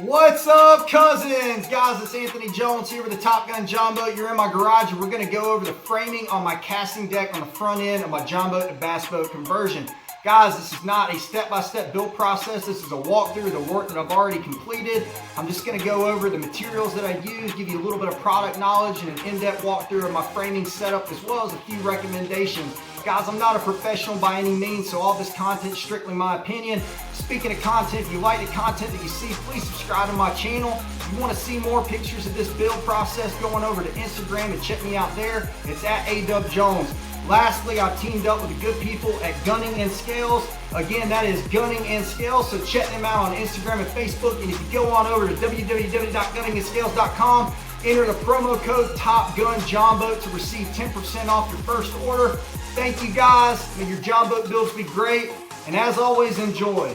What's up, cousins? Guys, it's Anthony Jones here with the Top Gun John Boat. You're in my garage and we're going to go over the framing on my casting deck on the front end of my John Boat to bass boat conversion. Guys, this is not a step-by-step build process. This is a walkthrough of the work that I've already completed. I'm just going to go over the materials that I use, give you a little bit of product knowledge and an in-depth walkthrough of my framing setup, as well as a few recommendations. Guys, I'm not a professional by any means, so all this content is strictly my opinion. Speaking of content, if you like the content that you see, please subscribe to my channel. If you want to see more pictures of this build process, going over to Instagram and check me out there. It's at AWJones. Lastly, I've teamed up with the good people at Gunning and Scales. Again, that is Gunning and Scales, so check them out on Instagram and Facebook. And if you go on over to www.gunningandscales.com, enter the promo code TOPGUNJOHNBOAT to receive 10% off your first order. Thank you guys. May your John Boat builds be great. And as always, enjoy.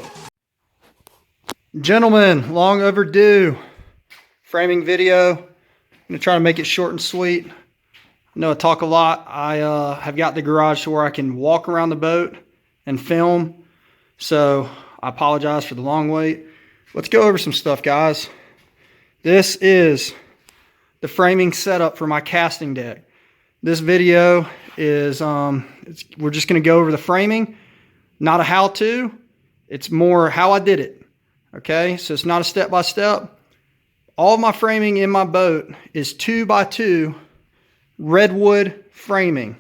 Gentlemen, long overdue framing video. I'm going to try to make it short and sweet. I know I talk a lot. I have got the garage to where I can walk around the boat and film. So I apologize for the long wait. Let's go over some stuff, guys. This is the framing setup for my casting deck. This video is, we're just going to go over the framing, not a how-to. It's more how I did it. Okay, so it's not a step-by-step. All of my framing in my boat is 2x2 redwood framing.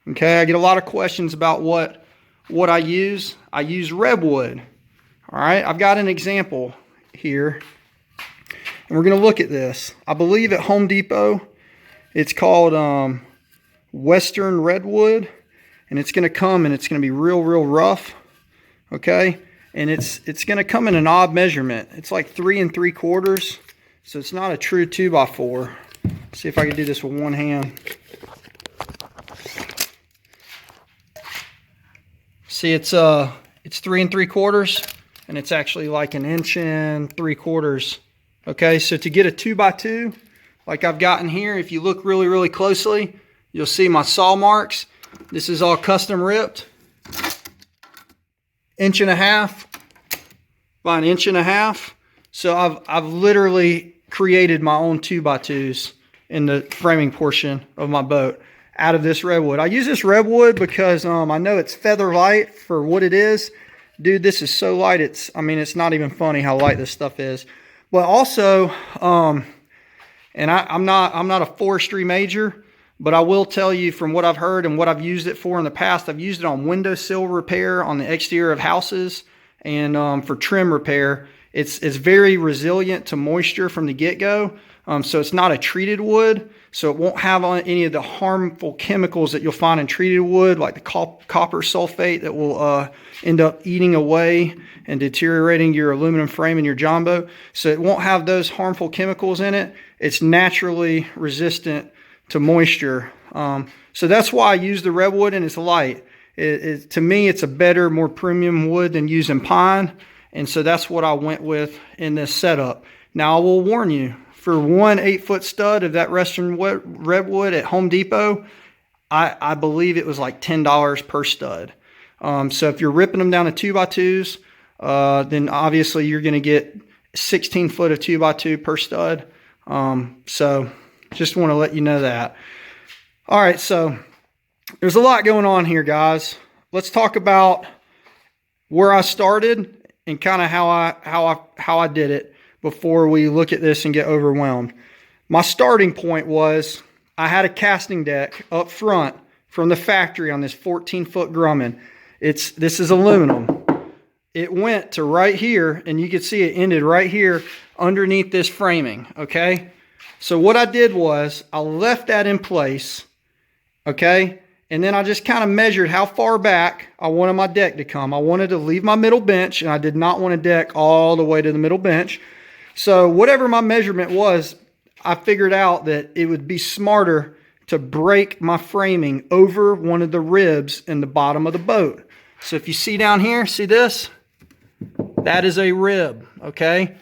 Okay, I get a lot of questions about what I use. I use redwood. All right, I've got an example here, and we're going to look at this. I believe at Home Depot, it's called Western Redwood, and it's going to come and it's going to be real rough. Okay, and it's going to come in an odd measurement. It's like 3 3/4, so it's not a true 2x4. See if I can do this with one hand. See, it's 3 3/4, and it's actually like 1 3/4 inches. Okay, so to get a 2x2 like I've gotten here, if you look really closely, you'll see my saw marks. This is all custom ripped. 1.5 inches by 1.5 inches. So I've literally created my own 2x2s in the framing portion of my boat out of this redwood. I use this redwood because I know it's feather light for what it is. Dude, this is so light, it's not even funny how light this stuff is. But also, and I'm not a forestry major, but I will tell you from what I've heard and what I've used it for in the past, I've used it on windowsill repair on the exterior of houses and for trim repair. It's very resilient to moisture from the get-go. So it's not a treated wood, so it won't have any of the harmful chemicals that you'll find in treated wood, like the copper sulfate that will end up eating away and deteriorating your aluminum frame in your John Boat. So it won't have those harmful chemicals in it. It's naturally resistant to moisture. So that's why I use the redwood, and it's light. To me, it's a better, more premium wood than using pine. And so that's what I went with in this setup. Now I will warn you, for one 8-foot stud of that Western redwood at Home Depot, I believe it was like $10 per stud. So if you're ripping them down to 2x2s, then obviously you're going to get 16 foot of 2x2 per stud. So just want to let you know that. All right, so there's a lot going on here, guys. Let's talk about where I started and kind of how I did it before we look at this and get overwhelmed. My starting point was I had a casting deck up front from the factory on this 14-foot Grumman. This is aluminum. It went to right here, and you can see it ended right here underneath this framing, okay? So what I did was I left that in place, okay? And then I just kind of measured how far back I wanted my deck to come. I wanted to leave my middle bench, and I did not want a deck all the way to the middle bench. So whatever my measurement was, I figured out that it would be smarter to break my framing over one of the ribs in the bottom of the boat. So if you see down here, see this? That is a rib, okay?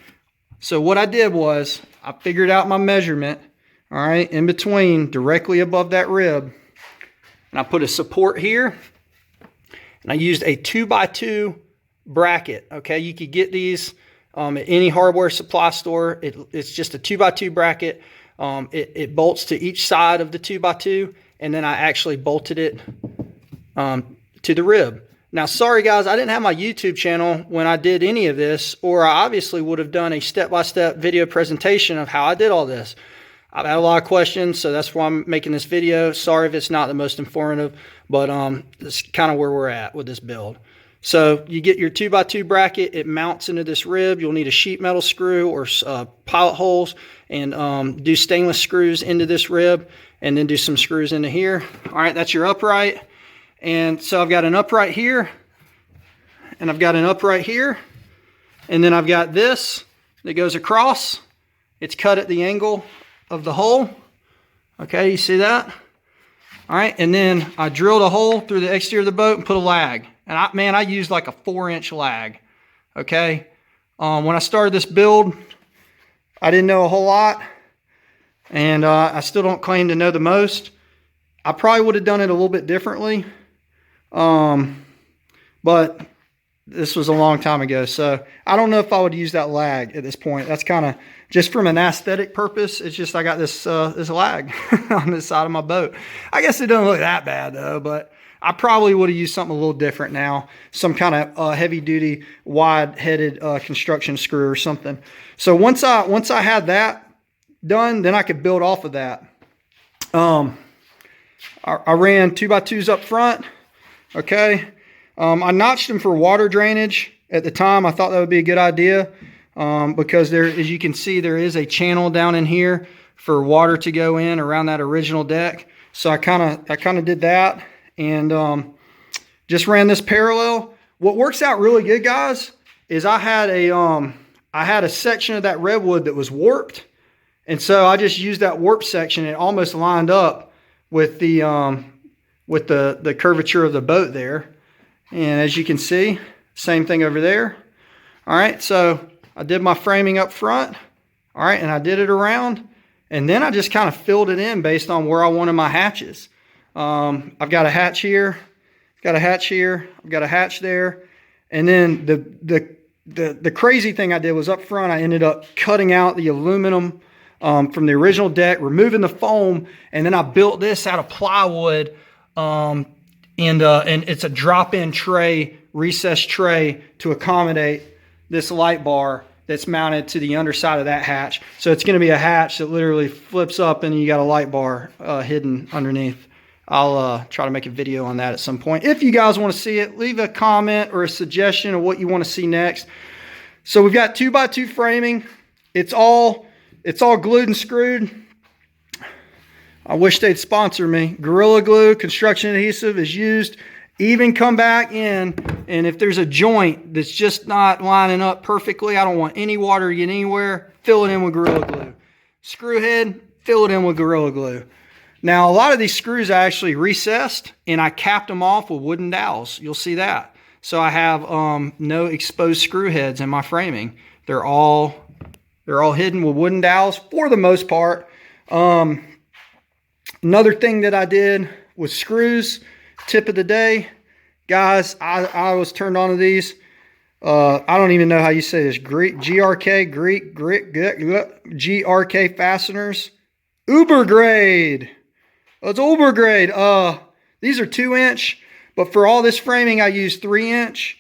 So what I did was I figured out my measurement, all right, in between, directly above that rib. And I put a support here, and I used a 2x2 bracket, okay? You could get these at any hardware supply store. It's just a 2x2 bracket. It bolts to each side of the 2x2, and then I actually bolted it to the rib. Now, sorry guys, I didn't have my YouTube channel when I did any of this, or I obviously would have done a step-by-step video presentation of how I did all this. I've had a lot of questions, so that's why I'm making this video. Sorry if it's not the most informative, but it's kind of where we're at with this build. So you get your 2x2 bracket, it mounts into this rib. You'll need a sheet metal screw or pilot holes, and do stainless screws into this rib, and then do some screws into here. All right, that's your upright. And so I've got an upright here, and I've got an upright here, and then I've got this that goes across. It's cut at the angle of the hole. Okay, you see that? All right, and then I drilled a hole through the exterior of the boat and put a lag. And I used like a 4-inch lag. Okay, when I started this build, I didn't know a whole lot, and I still don't claim to know the most. I probably would have done it a little bit differently. But this was a long time ago, so I don't know if I would use that lag at this point. That's kind of just from an aesthetic purpose. It's just I got this this lag on the side of my boat. I guess it doesn't look that bad though, but I probably would have used something a little different now, some kind of heavy-duty, wide-headed construction screw or something. So once I had that done, then I could build off of that. I ran 2x2s up front. Okay, I notched them for water drainage at the time. I thought that would be a good idea because there, as you can see, there is a channel down in here for water to go in around that original deck. So I kind of did that, and just ran this parallel. What works out really good, guys, is I had a section of that redwood that was warped, and so I just used that warp section. It almost lined up with the curvature of the boat there. And as you can see, same thing over there. All right, so I did my framing up front. All right, and I did it around, and then I just kind of filled it in based on where I wanted my hatches. I've got a hatch here, got a hatch here, I've got a hatch there, and then the crazy thing I did was up front, I ended up cutting out the aluminum from the original deck, removing the foam, and then I built this out of plywood. And it's a drop-in tray, recessed tray, to accommodate this light bar that's mounted to the underside of that hatch. So it's going to be a hatch that literally flips up, and you got a light bar hidden underneath. I'll try to make a video on that at some point. If you guys want to see it, leave a comment or a suggestion of what you want to see next. So we've got 2x2 framing. It's all glued and screwed. I wish they'd sponsor me. Gorilla Glue construction adhesive is used. Even come back in, and if there's a joint that's just not lining up perfectly, I don't want any water to get anywhere, fill it in with Gorilla Glue. Screw head, fill it in with Gorilla Glue. Now, a lot of these screws I actually recessed, and I capped them off with wooden dowels. You'll see that. So I have no exposed screw heads in my framing. They're all hidden with wooden dowels for the most part. Another thing that I did was screws. Tip of the day, guys, I was turned on to these. I don't even know how you say this. GRK fasteners. Uber grade. It's uber grade. These are 2-inch, but for all this framing, I use 3-inch.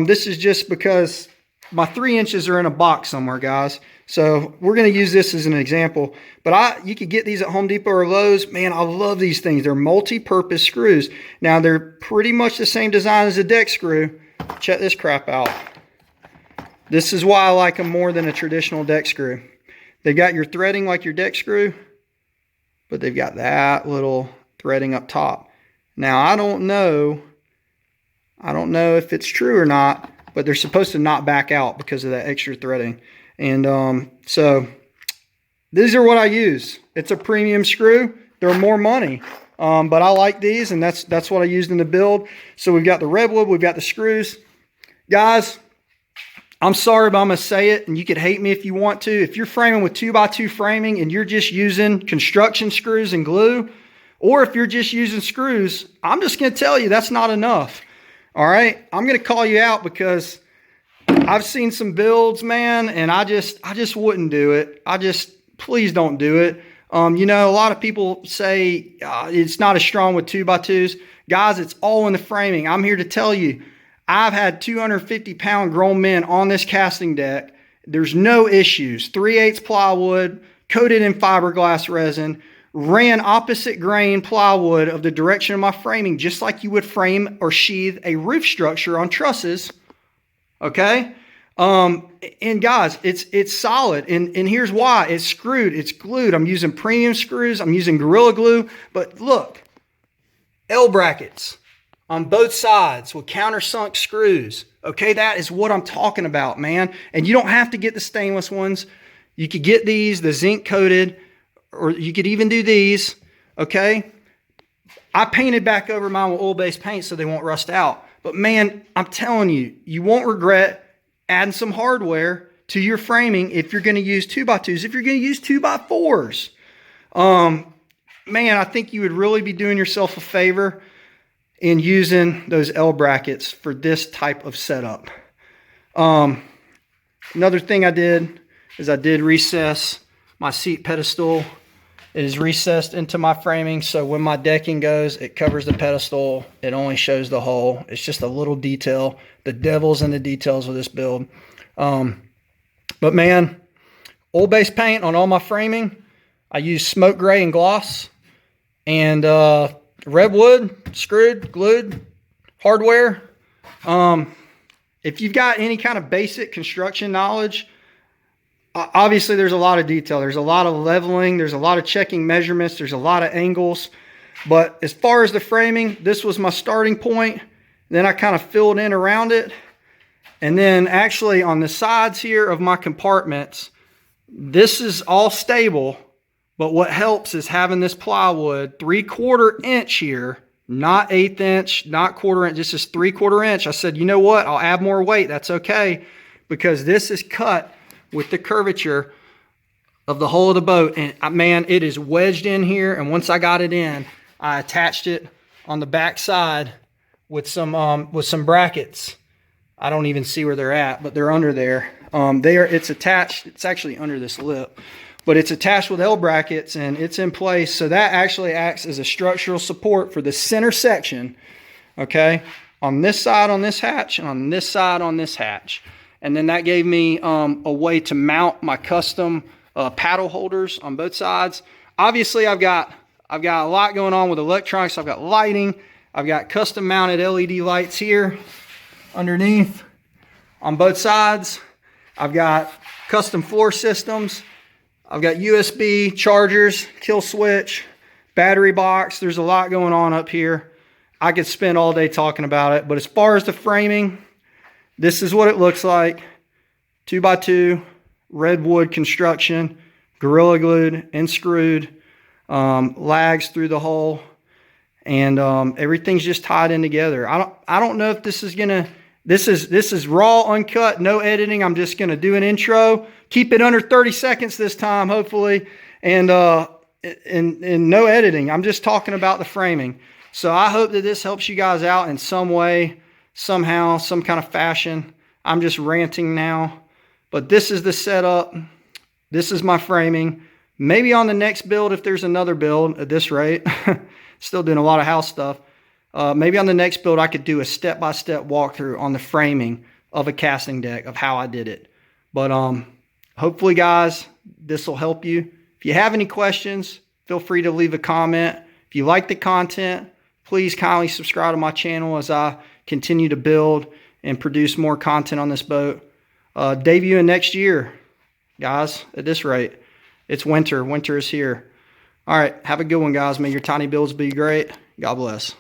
This is just because my 3 inches are in a box somewhere, guys. So we're going to use this as an example. But you could get these at Home Depot or Lowe's. Man, I love these things. They're multi-purpose screws. Now, they're pretty much the same design as a deck screw. Check this crap out. This is why I like them more than a traditional deck screw. They've got your threading like your deck screw, but they've got that little threading up top. Now, I don't know if it's true or not, but they're supposed to not back out because of that extra threading. And so these are what I use. It's a premium screw. They're more money, but I like these, and that's what I used in the build. So we've got the redwood, we've got the screws. Guys, I'm sorry, but I'm going to say it, and you could hate me if you want to. If you're framing with 2x2 framing and you're just using construction screws and glue, or if you're just using screws, I'm just going to tell you that's not enough. All right? I'm going to call you out because I've seen some builds, man, and I just wouldn't do it. Please don't do it. You know, a lot of people say it's not as strong with 2x2s. Guys, it's all in the framing. I'm here to tell you, I've had 250-pound grown men on this casting deck. There's no issues. 3/8 plywood, coated in fiberglass resin, ran opposite grain plywood of the direction of my framing, just like you would frame or sheathe a roof structure on trusses. Okay? And guys, it's solid. And here's why. It's screwed. It's glued. I'm using premium screws. I'm using Gorilla Glue. But look, L brackets on both sides with countersunk screws. Okay, that is what I'm talking about, man. And you don't have to get the stainless ones. You could get these, the zinc coated, or you could even do these. Okay, I painted back over mine with oil-based paint so they won't rust out. But man, I'm telling you, you won't regret adding some hardware to your framing if you're going to use 2x2s, if you're going to use 2x4s. Man, I think you would really be doing yourself a favor in using those L brackets for this type of setup. Another thing I did is I did recess my seat pedestal. It is recessed into my framing, so when my decking goes, it covers the pedestal. It only shows the hole. It's just a little detail. The devil's in the details of this build. But man, oil-based paint on all my framing. I use smoke gray and gloss. And redwood, screwed, glued, hardware. If you've got any kind of basic construction knowledge, obviously there's a lot of detail. There's a lot of leveling. There's a lot of checking measurements. There's a lot of angles. But as far as the framing, this was my starting point. Then I kind of filled in around it. And then actually on the sides here of my compartments, this is all stable. But what helps is having this plywood 3/4 inch here, not 1/8 inch, not 1/4 inch. This is 3/4 inch. I said, you know what? I'll add more weight. That's okay. Because this is cut with the curvature of the hull of the boat. And man, it is wedged in here. And once I got it in, I attached it on the back side with some brackets. I don't even see where they're at, but they're under there. It's attached. It's actually under this lip. But it's attached with L brackets and it's in place. So that actually acts as a structural support for the center section, okay, on this side on this hatch and on this side on this hatch. And then that gave me a way to mount my custom paddle holders on both sides. Obviously, I've got a lot going on with electronics. I've got lighting. I've got custom mounted LED lights here underneath on both sides. I've got custom floor systems. I've got USB chargers, kill switch, battery box. There's a lot going on up here. I could spend all day talking about it. But as far as the framing, this is what it looks like. 2x2, redwood construction, Gorilla Glued and screwed, lags through the hole, and everything's just tied in together. I don't know if this is gonna. This is raw, uncut, no editing. I'm just gonna do an intro. Keep it under 30 seconds this time, hopefully, and no editing. I'm just talking about the framing. So I hope that this helps you guys out in some way, somehow, some kind of fashion. I'm just ranting now, but this is the setup. This is my framing. Maybe on the next build, if there's another build at this rate, still doing a lot of house stuff. Maybe on the next build, I could do a step-by-step walkthrough on the framing of a casting deck of how I did it. But hopefully, guys, this will help you. If you have any questions, feel free to leave a comment. If you like the content, please kindly subscribe to my channel as I continue to build and produce more content on this boat. Debuting next year, guys, at this rate. It's winter. Winter is here. All right, have a good one, guys. May your tiny builds be great. God bless.